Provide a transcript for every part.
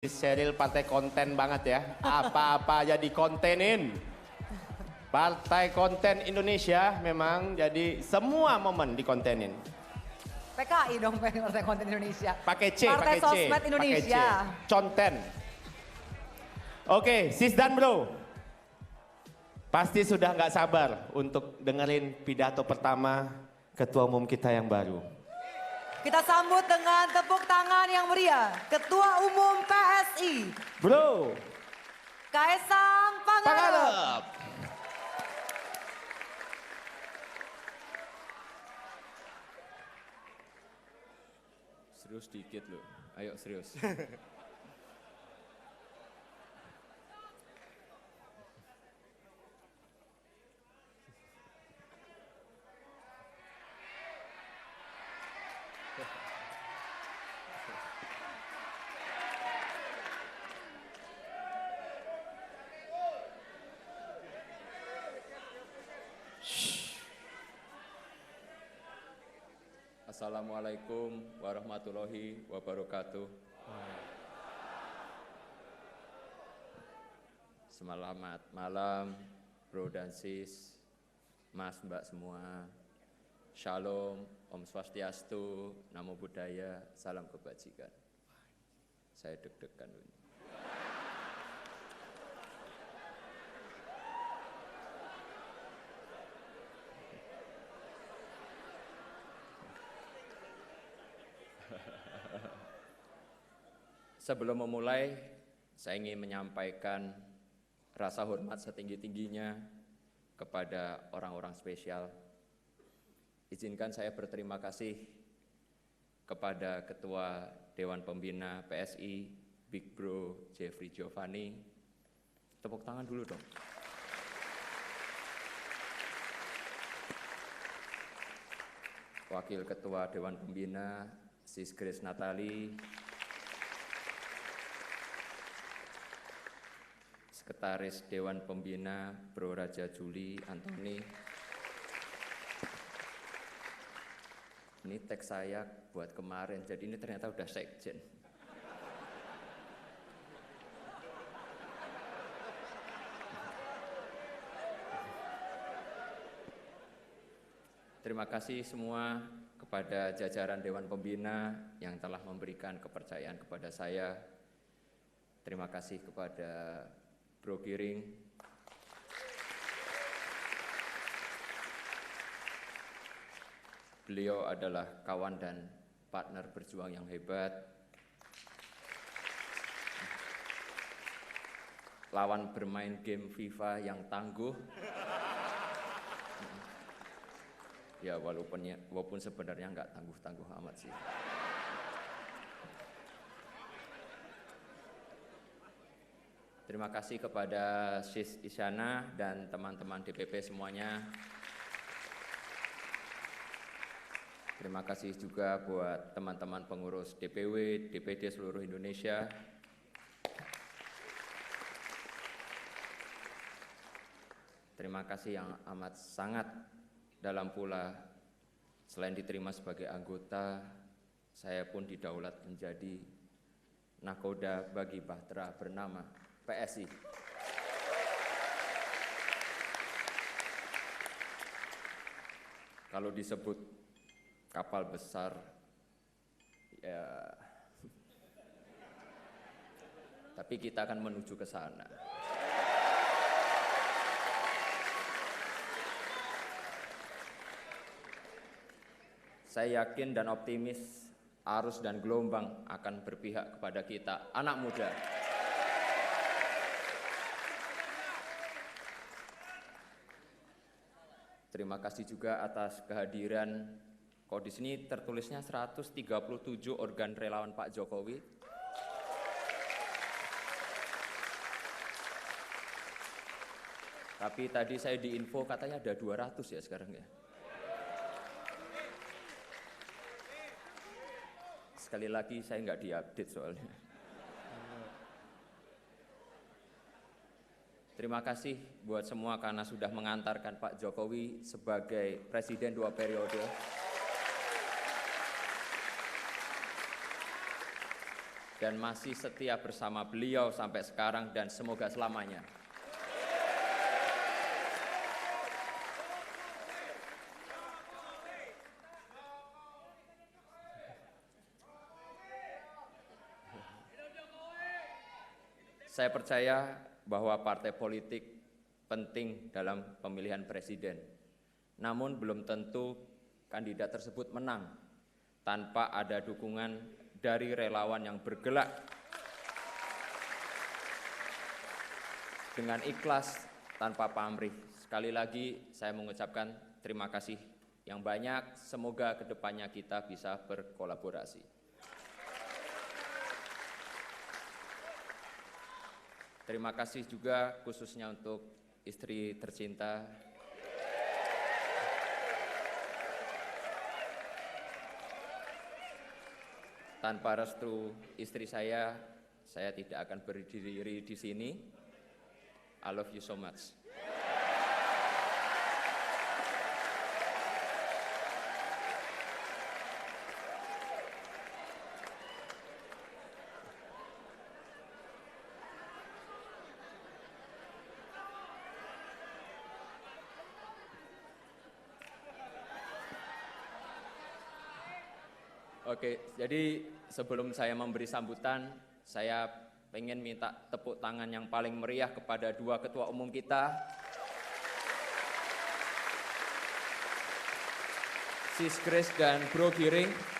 Sheryl partai konten banget ya, apa-apa aja dikontenin. Partai konten Indonesia memang jadi semua momen dikontenin. PKI dong Partai Konten Indonesia. Pakai C, Partai pakai C, Sosmed Indonesia. pakai C. Conten. Oke, sis dan bro. Pasti sudah nggak sabar untuk dengerin pidato pertama Ketua Umum kita yang baru. Kita sambut dengan tepuk tangan yang meriah Ketua Umum PSI, Bro Kaesang Pangarep. Serius dikit loh, ayo serius. Assalamualaikum warahmatullahi wabarakatuh. Selamat malam bro dan sis, mas mbak semua. Shalom, Om Swastiastu, Namo Buddhaya, salam kebajikan. Saya deg-degan ini. Sebelum memulai, saya ingin menyampaikan rasa hormat setinggi-tingginya kepada orang-orang spesial. Izinkan saya berterima kasih kepada Ketua Dewan Pembina PSI, Big Bro Jeffrey Giovanni. Tepuk tangan dulu dong. Wakil Ketua Dewan Pembina, Sis Grace Natali. Sekretaris Dewan Pembina Bro Raja Juli Antoni. Ini teks saya buat kemarin, jadi ini ternyata udah sekjen. Terima kasih semua kepada jajaran Dewan Pembina yang telah memberikan kepercayaan kepada saya. Terima kasih kepada Bro Giring, beliau adalah kawan dan partner berjuang yang hebat, lawan bermain game FIFA yang tangguh. Ya walaupun sebenarnya nggak tangguh-tangguh amat sih. Terima kasih kepada Sis Isyana dan teman-teman DPP semuanya. Terima kasih juga buat teman-teman pengurus DPW, DPD seluruh Indonesia. Terima kasih yang amat sangat dalam pula, selain diterima sebagai anggota, saya pun didaulat menjadi nakoda bagi bahtera bernama PSI. Kalau disebut kapal besar, ya, tapi kita akan menuju ke sana. Saya yakin dan optimis arus dan gelombang akan berpihak kepada kita, anak muda. Terima kasih juga atas kehadiran. Kok di sini tertulisnya 137 organ relawan Pak Jokowi. Tapi tadi saya diinfo katanya ada 200 ya sekarang ya. Sekali lagi saya nggak diupdate soalnya. Terima kasih buat semua karena sudah mengantarkan Pak Jokowi sebagai Presiden 2 periode. dan masih setia bersama beliau sampai sekarang dan semoga selamanya. Saya percaya bahwa partai politik penting dalam pemilihan presiden. Namun belum tentu kandidat tersebut menang tanpa ada dukungan dari relawan yang bergerak dengan ikhlas tanpa pamrih. Sekali lagi saya mengucapkan terima kasih yang banyak. Semoga kedepannya kita bisa berkolaborasi. Terima kasih juga khususnya untuk istri tercinta, tanpa restu istri saya tidak akan berdiri di sini. I love you so much. Oke, jadi sebelum saya memberi sambutan, saya pengen minta tepuk tangan yang paling meriah kepada dua ketua umum kita, Sis Grace dan Bro Giring.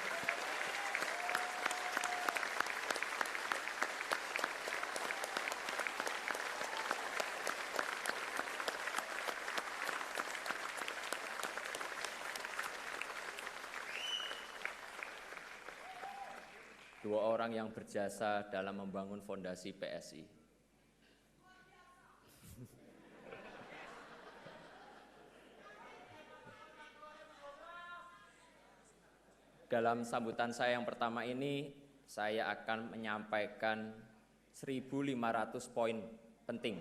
Dua orang yang berjasa dalam membangun fondasi PSI. Dalam sambutan saya yang pertama ini, saya akan menyampaikan 1.500 poin penting.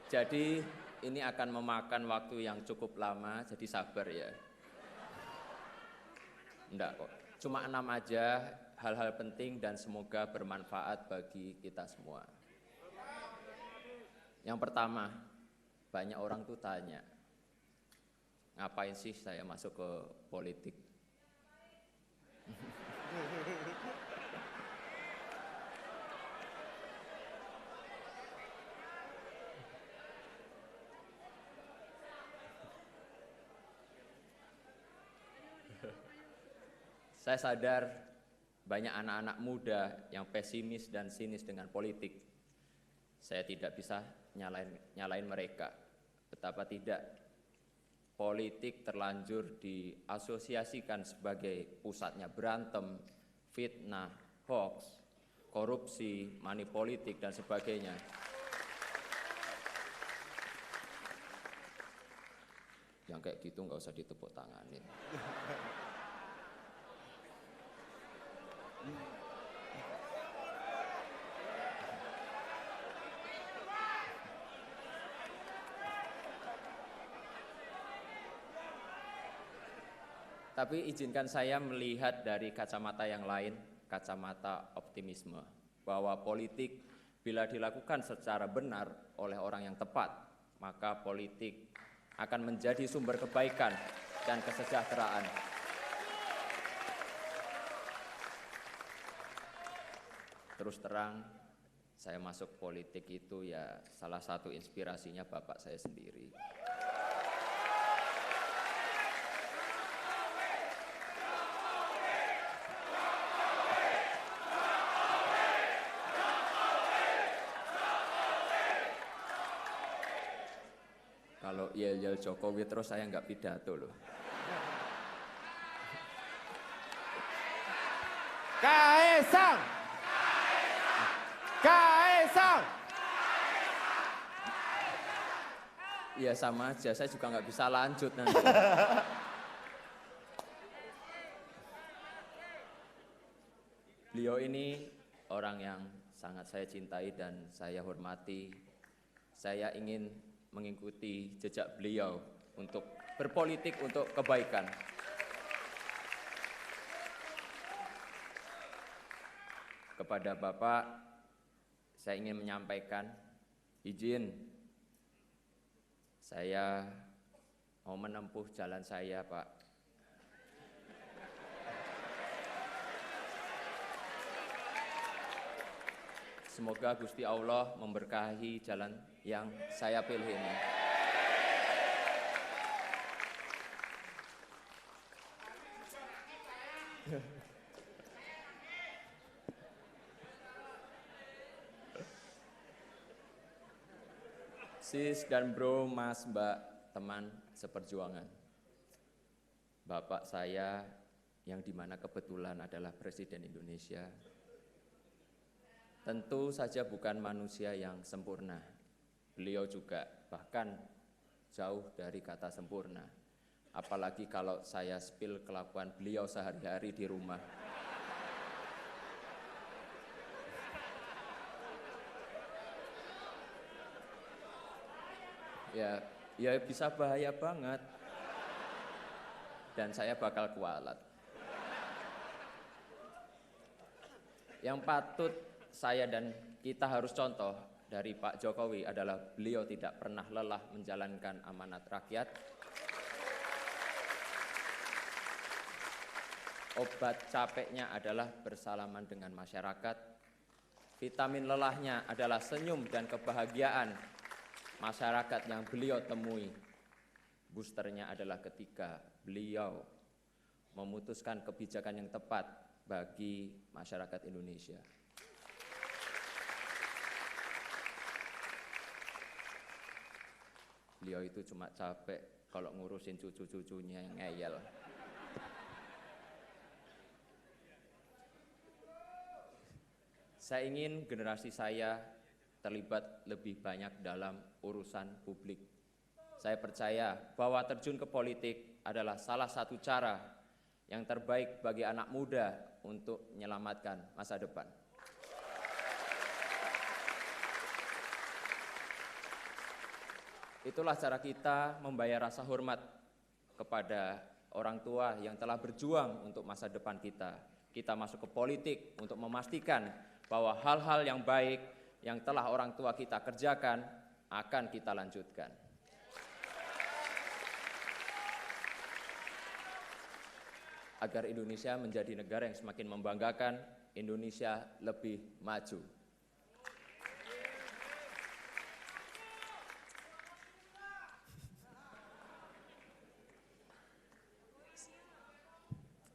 Jadi ini akan memakan waktu yang cukup lama, jadi sabar ya. Enggak kok, cuma 6 aja, hal-hal penting dan semoga bermanfaat bagi kita semua. Yang pertama, banyak orang tuh tanya, ngapain sih saya masuk ke politik? Saya sadar banyak anak-anak muda yang pesimis dan sinis dengan politik. Saya tidak bisa nyalain mereka. Betapa tidak, politik terlanjur diasosiasikan sebagai pusatnya berantem, fitnah, hoax, korupsi, money politik, dan sebagainya. Yang kayak gitu nggak usah ditepuk tanganin. Tapi izinkan saya melihat dari kacamata yang lain, kacamata optimisme, bahwa politik bila dilakukan secara benar oleh orang yang tepat, maka politik akan menjadi sumber kebaikan dan kesejahteraan. Terus terang, saya masuk politik itu ya salah satu inspirasinya bapak saya sendiri. Kalau yel-yel Jokowi terus saya nggak pidato loh. Kaesang! Kaesang! Iya sama aja, saya juga nggak bisa lanjut nanti. Beliau ini orang yang sangat saya cintai dan saya hormati. Saya ingin mengikuti jejak beliau untuk berpolitik untuk kebaikan. Kepada Bapak, saya ingin menyampaikan izin saya mau menempuh jalan saya, Pak. Semoga Gusti Allah memberkahi jalan yang saya pilih ini. Sis dan bro, mas, mbak, teman seperjuangan. Bapak saya yang dimana kebetulan adalah Presiden Indonesia, tentu saja bukan manusia yang sempurna. Beliau juga bahkan jauh dari kata sempurna. Apalagi kalau saya spill kelakuan beliau sehari-hari di rumah. Ya bisa bahaya banget. Dan saya bakal kualat. Yang patut saya dan kita harus contoh dari Pak Jokowi adalah beliau tidak pernah lelah menjalankan amanat rakyat. Obat capeknya adalah bersalaman dengan masyarakat. Vitamin lelahnya adalah senyum dan kebahagiaan masyarakat yang beliau temui. Boosternya adalah ketika beliau memutuskan kebijakan yang tepat bagi masyarakat Indonesia. Beliau itu cuma capek kalau ngurusin cucu-cucunya yang ngeyel. Saya ingin generasi saya terlibat lebih banyak dalam urusan publik. Saya percaya bahwa terjun ke politik adalah salah satu cara yang terbaik bagi anak muda untuk menyelamatkan masa depan. Itulah cara kita membayar rasa hormat kepada orang tua yang telah berjuang untuk masa depan kita. Kita masuk ke politik untuk memastikan bahwa hal-hal yang baik yang telah orang tua kita kerjakan akan kita lanjutkan. Agar Indonesia menjadi negara yang semakin membanggakan, Indonesia lebih maju.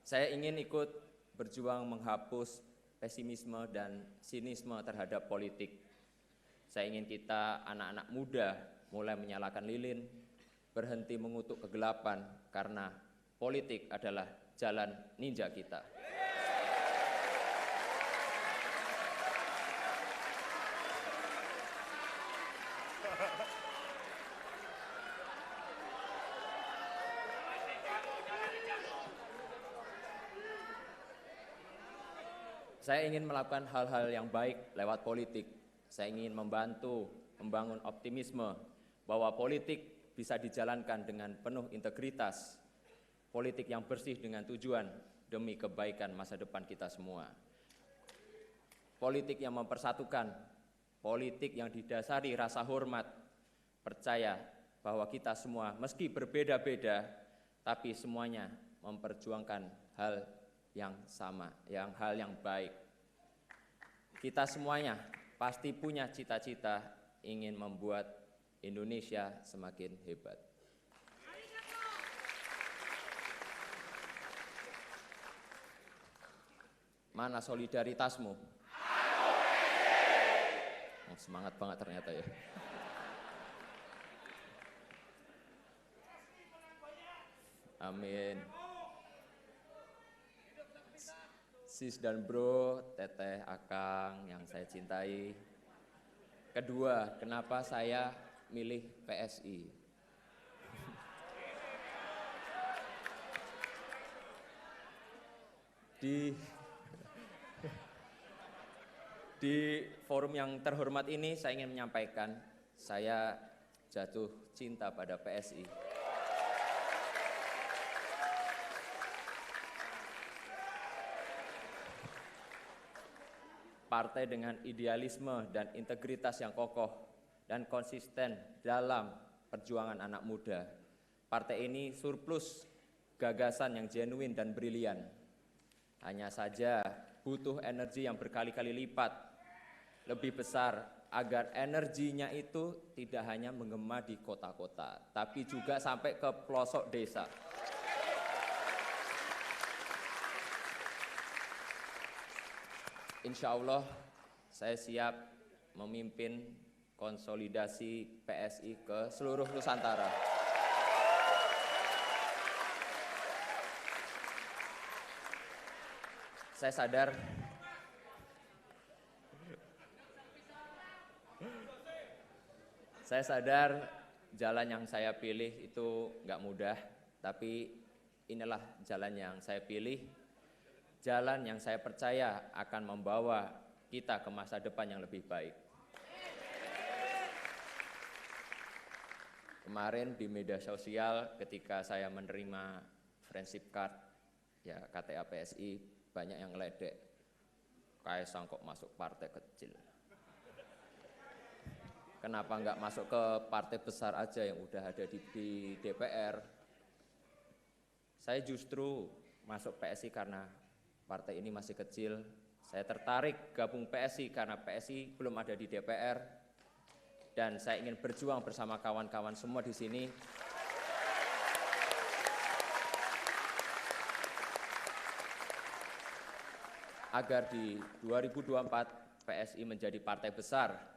Saya ingin ikut berjuang menghapus pesimisme dan sinisme terhadap politik. Saya ingin kita anak-anak muda mulai menyalakan lilin, berhenti mengutuk kegelapan karena politik adalah jalan ninja kita. Saya ingin melakukan hal-hal yang baik lewat politik. Saya ingin membantu membangun optimisme bahwa politik bisa dijalankan dengan penuh integritas, politik yang bersih dengan tujuan demi kebaikan masa depan kita semua. Politik yang mempersatukan, politik yang didasari rasa hormat, percaya bahwa kita semua meski berbeda-beda, tapi semuanya memperjuangkan hal yang sama, hal yang baik. Kita semuanya pasti punya cita-cita ingin membuat Indonesia semakin hebat. Mana solidaritasmu? Oh, semangat banget ternyata ya. Amin. Sis dan bro, teteh, akang yang saya cintai. Kedua, kenapa saya milih PSI? Di forum yang terhormat ini saya ingin menyampaikan, saya jatuh cinta pada PSI. Partai dengan idealisme dan integritas yang kokoh dan konsisten dalam perjuangan anak muda. Partai ini surplus gagasan yang genuine dan brilian. Hanya saja butuh energi yang berkali-kali lipat lebih besar agar energinya itu tidak hanya menggema di kota-kota, tapi juga sampai ke pelosok desa. Insya Allah saya siap memimpin konsolidasi PSI ke seluruh Nusantara. Saya sadar jalan yang saya pilih itu nggak mudah, tapi inilah jalan yang saya pilih. Jalan yang saya percaya akan membawa kita ke masa depan yang lebih baik. Kemarin di media sosial ketika saya menerima friendship card, ya KTA PSI, banyak yang ngeledek, Kaisang kok masuk partai kecil. Kenapa nggak masuk ke partai besar aja yang udah ada di DPR? Saya justru masuk PSI karena partai ini masih kecil. Saya tertarik gabung PSI karena PSI belum ada di DPR, dan saya ingin berjuang bersama kawan-kawan semua di sini agar di 2024 PSI menjadi partai besar,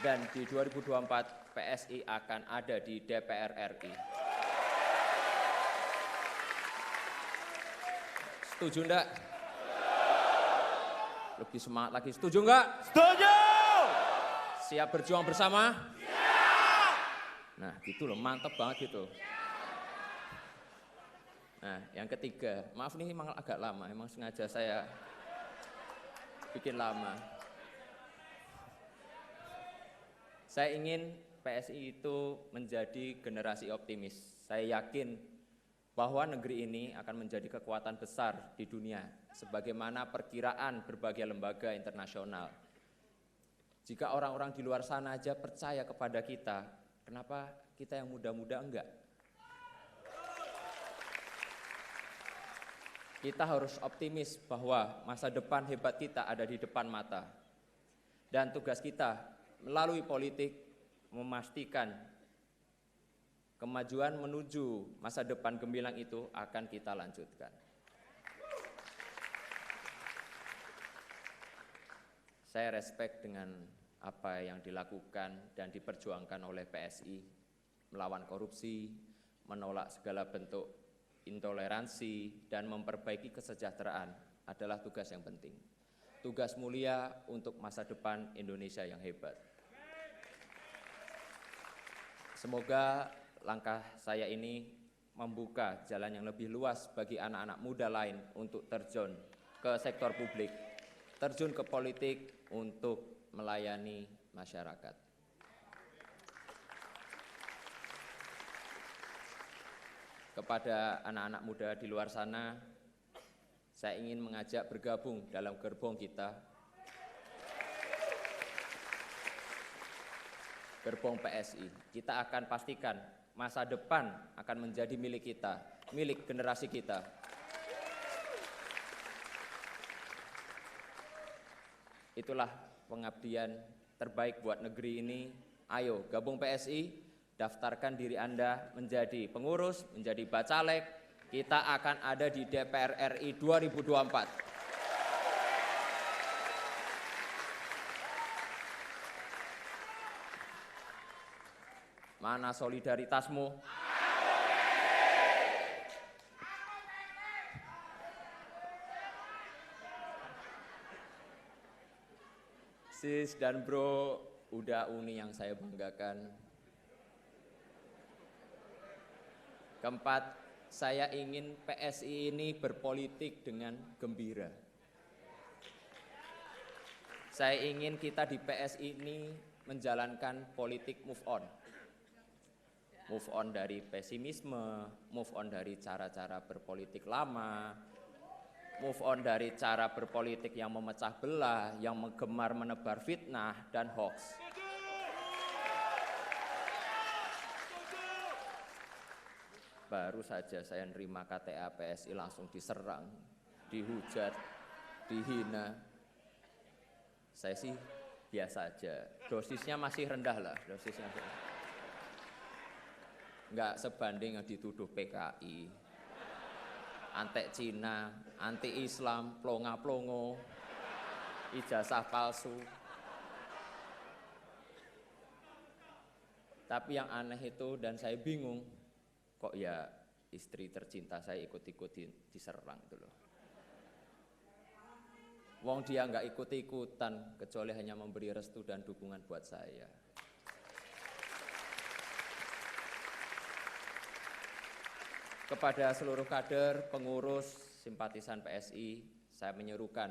dan di 2024 PSI akan ada di DPR RI. Setuju enggak? Lebih semangat lagi, setuju enggak? Setuju! Siap berjuang bersama? Siap! Nah gitu loh, mantep banget gitu. Nah yang ketiga, maaf nih emang agak lama, emang sengaja saya bikin lama. Saya ingin PSI itu menjadi generasi optimis. Saya yakin bahwa negeri ini akan menjadi kekuatan besar di dunia, sebagaimana perkiraan berbagai lembaga internasional. Jika orang-orang di luar sana aja percaya kepada kita, kenapa kita yang muda-muda enggak? Kita harus optimis bahwa masa depan hebat kita ada di depan mata. Dan tugas kita melalui politik memastikan kemajuan menuju masa depan gemilang itu akan kita lanjutkan. Saya respect dengan apa yang dilakukan dan diperjuangkan oleh PSI, melawan korupsi, menolak segala bentuk intoleransi, dan memperbaiki kesejahteraan adalah tugas yang penting. Tugas mulia untuk masa depan Indonesia yang hebat. Semoga langkah saya ini membuka jalan yang lebih luas bagi anak-anak muda lain untuk terjun ke sektor publik, terjun ke politik untuk melayani masyarakat. Kepada anak-anak muda di luar sana, saya ingin mengajak bergabung dalam gerbong kita, gerbong PSI. Kita akan pastikan masa depan akan menjadi milik kita, milik generasi kita. Itulah pengabdian terbaik buat negeri ini. Ayo gabung PSI, daftarkan diri Anda menjadi pengurus, menjadi bacalek. Kita akan ada di DPR RI 2024. Mana solidaritasmu? Sis dan bro, udah uni yang saya banggakan. Keempat, saya ingin PSI ini berpolitik dengan gembira. Saya ingin kita di PSI ini menjalankan politik move on. Move on dari pesimisme, move on dari cara-cara berpolitik lama, move on dari cara berpolitik yang memecah belah, yang gemar menebar fitnah dan hoax. Baru saja saya nerima KTA PSI langsung diserang, dihujat, dihina. Saya sih biasa aja, dosisnya masih rendah lah, dosisnya. Nggak sebanding yang dituduh PKI, antek Cina, anti Islam, plonga-plongo, ijazah palsu. Tapi yang aneh itu dan saya bingung, kok ya istri tercinta saya ikut-ikut diserang itu loh. Wong dia nggak ikut-ikutan kecuali hanya memberi restu dan dukungan buat saya. Kepada seluruh kader, pengurus, simpatisan PSI, saya menyerukan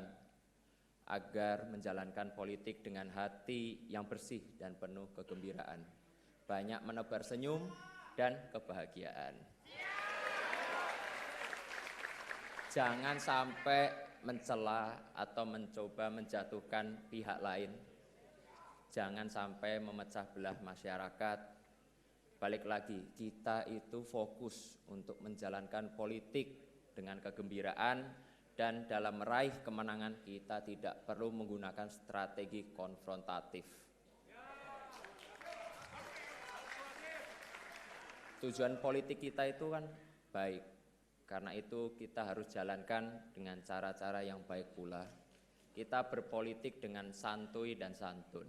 agar menjalankan politik dengan hati yang bersih dan penuh kegembiraan. Banyak menebar senyum dan kebahagiaan. Jangan sampai mencela atau mencoba menjatuhkan pihak lain. Jangan sampai memecah belah masyarakat. Balik lagi, kita itu fokus untuk menjalankan politik dengan kegembiraan dan dalam meraih kemenangan kita tidak perlu menggunakan strategi konfrontatif. Tujuan politik kita itu kan baik, karena itu kita harus jalankan dengan cara-cara yang baik pula. Kita berpolitik dengan santuy dan santun.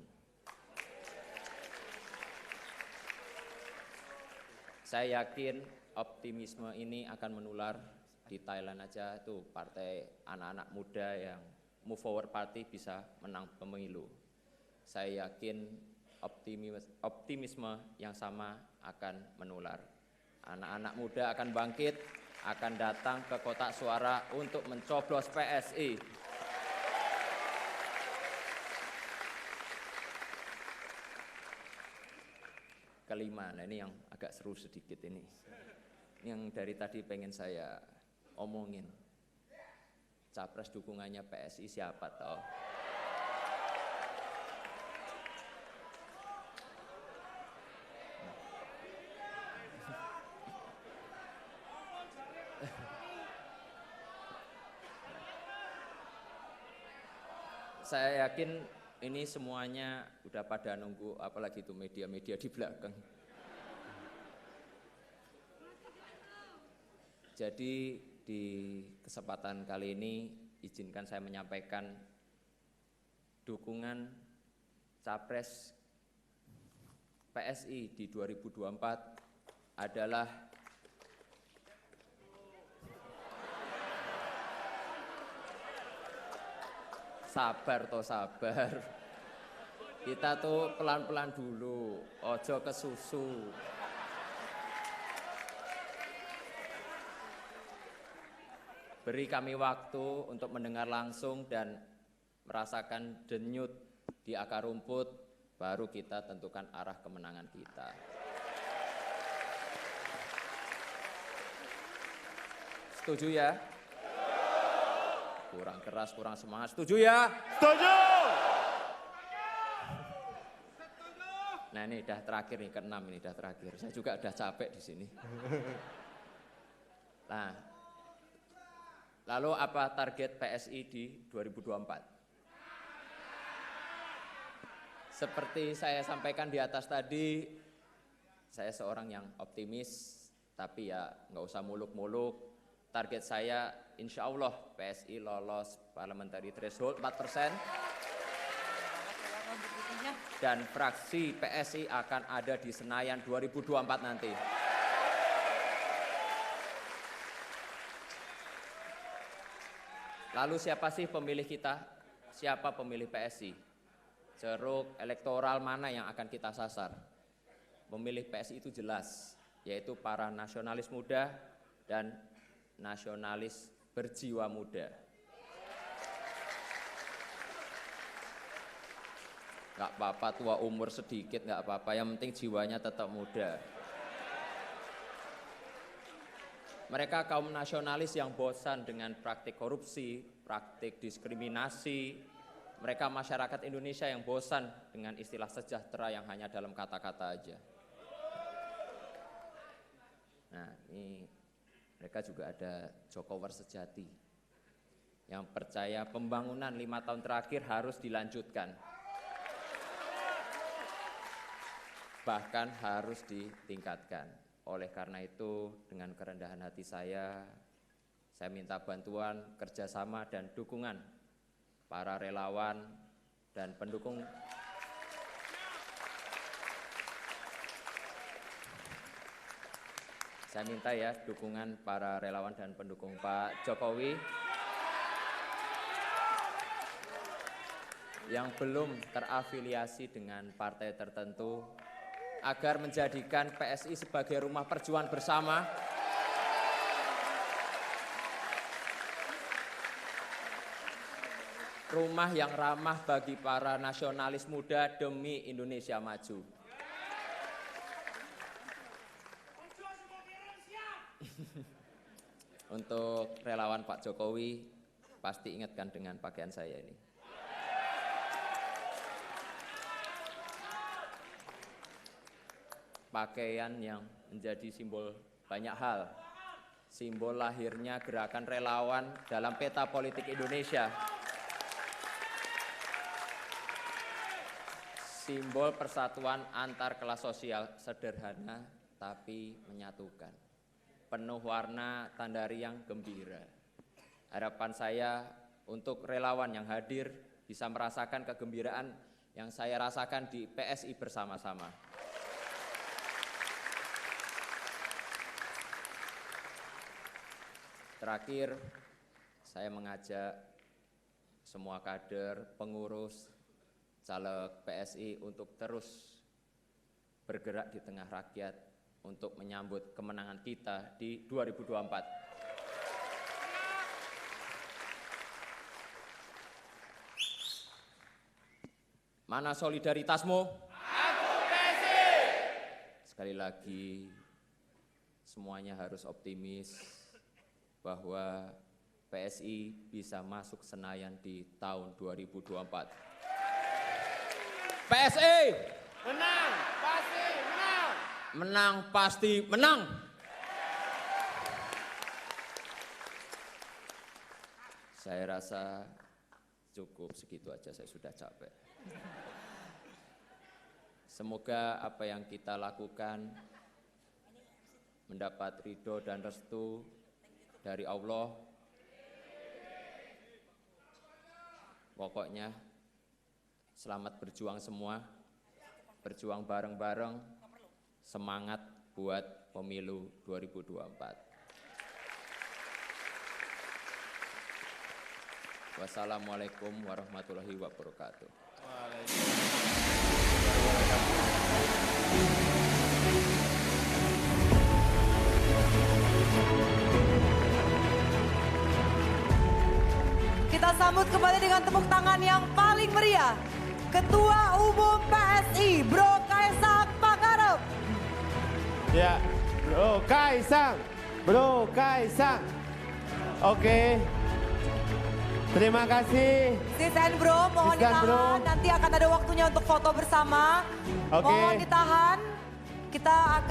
Saya yakin optimisme ini akan menular. Di Thailand aja itu partai anak-anak muda yang Move Forward Party bisa menang pemilu. Saya yakin optimisme yang sama akan menular. Anak-anak muda akan bangkit, akan datang ke kotak suara untuk mencoblos PSI. Kelima, nah ini yang agak seru sedikit ini. Yang dari tadi pengen saya omongin. Capres dukungannya PSI siapa toh? Saya yakin ini semuanya udah pada nunggu, apalagi itu media-media di belakang. Jadi di kesempatan kali ini izinkan saya menyampaikan dukungan Capres PSI di 2024 adalah sabar toh sabar. Kita tuh pelan-pelan dulu, ojo kesusu. Beri kami waktu untuk mendengar langsung dan merasakan denyut di akar rumput, baru kita tentukan arah kemenangan kita. Setuju ya? Kurang keras, kurang semangat. Setuju ya? Setuju! Nah ini udah terakhir nih, ke-6 ini udah terakhir. Saya juga udah capek di sini. Nah, lalu apa target PSI di 2024? Seperti saya sampaikan di atas tadi, saya seorang yang optimis, tapi ya nggak usah muluk-muluk. Target saya insya Allah PSI lolos parliamentary threshold 4%. Dan fraksi PSI akan ada di Senayan 2024 nanti. Lalu siapa sih pemilih kita? Siapa pemilih PSI? Ceruk elektoral mana yang akan kita sasar? Pemilih PSI itu jelas, yaitu para nasionalis muda dan nasionalis berjiwa muda. Nggak apa-apa, tua umur sedikit nggak apa-apa, yang penting jiwanya tetap muda. Mereka kaum nasionalis yang bosan dengan praktik korupsi, praktik diskriminasi. Mereka masyarakat Indonesia yang bosan dengan istilah sejahtera yang hanya dalam kata-kata aja. Nah, ini mereka juga ada Jokower sejati yang percaya pembangunan 5 tahun terakhir harus dilanjutkan. Bahkan harus ditingkatkan. Oleh karena itu, dengan kerendahan hati saya minta bantuan, kerjasama, dan dukungan para relawan dan pendukung. Saya minta ya dukungan para relawan dan pendukung Pak Jokowi yang belum terafiliasi dengan partai tertentu agar menjadikan PSI sebagai rumah perjuangan bersama. Rumah yang ramah bagi para nasionalis muda demi Indonesia maju. Untuk relawan Pak Jokowi, pasti ingatkan dengan pakaian saya ini. Pakaian yang menjadi simbol banyak hal. Simbol lahirnya gerakan relawan dalam peta politik Indonesia. Simbol persatuan antar kelas sosial, sederhana tapi menyatukan. Penuh warna tanda riang gembira. Harapan saya untuk relawan yang hadir bisa merasakan kegembiraan yang saya rasakan di PSI bersama-sama. Terakhir, saya mengajak semua kader, pengurus, caleg PSI untuk terus bergerak di tengah rakyat untuk menyambut kemenangan kita di 2024. Mana solidaritasmu? Aku PSI! Sekali lagi, semuanya harus optimis bahwa PSI bisa masuk Senayan di tahun 2024. PSI! Menang, pasti menang. Menang pasti menang. Saya rasa cukup segitu aja, saya sudah capek. Semoga apa yang kita lakukan mendapat ridho dan restu dari Allah. Pokoknya selamat berjuang semua, berjuang bareng-bareng, semangat buat pemilu 2024. Wassalamualaikum warahmatullahi wabarakatuh. Kita sambut kembali dengan tepuk tangan yang paling meriah. Ketua Umum PSI, Bro Kaisang Pangarep. Ya, Bro Kaisang, Bro Kaisang. Oke. Terima kasih. Sis and Bro, mohon Sis dan ditahan. Bro. Nanti akan ada waktunya untuk foto bersama. Oke. Mohon ditahan. Kita akan